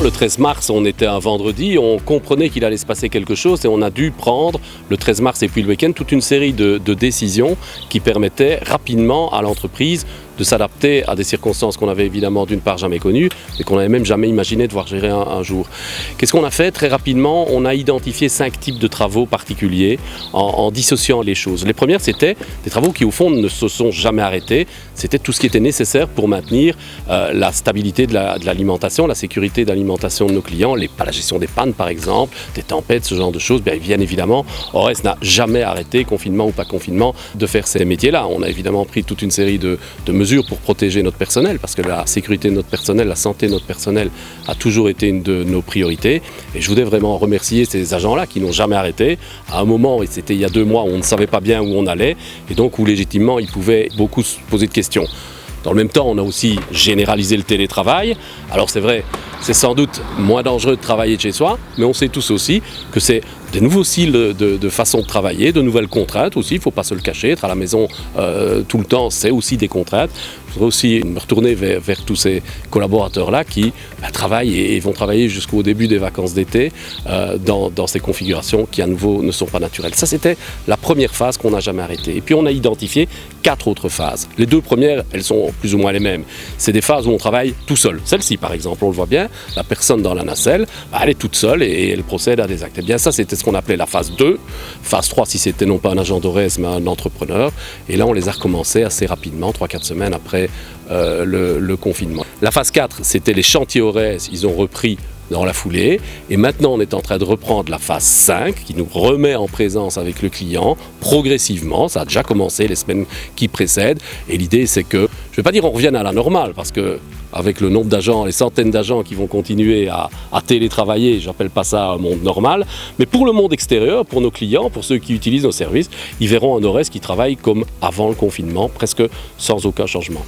Le 13 mars, on était un vendredi, on comprenait qu'il allait se passer quelque chose et on a dû prendre, le 13 mars et puis le week-end, toute une série de décisions qui permettaient rapidement à l'entreprise de s'adapter à des circonstances qu'on avait évidemment d'une part jamais connues et qu'on n'avait même jamais imaginé devoir gérer un jour. Qu'est-ce qu'on a fait? Très rapidement, on a identifié 5 types de travaux particuliers en dissociant les choses. Les premières, c'était des travaux qui au fond ne se sont jamais arrêtés. C'était tout ce qui était nécessaire pour maintenir la stabilité de l'alimentation, la sécurité d'alimentation de nos clients, la gestion des pannes par exemple, des tempêtes, ce genre de choses. Bien évidemment, Orez n'a jamais arrêté, confinement ou pas confinement, de faire ces métiers-là. On a évidemment pris toute une série de mesures pour protéger notre personnel, parce que la sécurité de notre personnel, la santé de notre personnel a toujours été une de nos priorités. Et je voudrais vraiment remercier ces agents-là qui n'ont jamais arrêté. À un moment, et c'était il y a 2 mois, où on ne savait pas bien où on allait, et donc où légitimement ils pouvaient beaucoup se poser de questions. Dans le même temps, on a aussi généralisé le télétravail. Alors c'est vrai, c'est sans doute moins dangereux de travailler de chez soi, mais on sait tous aussi que c'est des nouveaux styles de façon de travailler, de nouvelles contraintes aussi, il ne faut pas se le cacher, être à la maison tout le temps, c'est aussi des contraintes. Je voudrais aussi me retourner vers tous ces collaborateurs-là qui travaillent et vont travailler jusqu'au début des vacances d'été dans ces configurations qui à nouveau ne sont pas naturelles. Ça, c'était la première phase qu'on n'a jamais arrêtée. Et puis on a identifié 4 autres phases. Les 2 premières, elles sont plus ou moins les mêmes. C'est des phases où on travaille tout seul. Celle-ci, par exemple, on le voit bien, la personne dans la nacelle, elle est toute seule et elle procède à des actes. Et bien ça, c'était ce qu'on appelait la phase 2. Phase 3, si c'était non pas un agent d'Orez, mais un entrepreneur. Et là, on les a recommencés assez rapidement, 3-4 semaines après le confinement. La phase 4, c'était les chantiers Orez. Ils ont repris dans la foulée. Et maintenant, on est en train de reprendre la phase 5 qui nous remet en présence avec le client progressivement. Ça a déjà commencé les semaines qui précèdent. Et l'idée, c'est que, je ne vais pas dire on revienne à la normale, parce que avec le nombre d'agents, les centaines d'agents qui vont continuer à télétravailler, j'appelle pas ça un monde normal, mais pour le monde extérieur, pour nos clients, pour ceux qui utilisent nos services, ils verront un Orez qui travaille comme avant le confinement, presque sans aucun changement.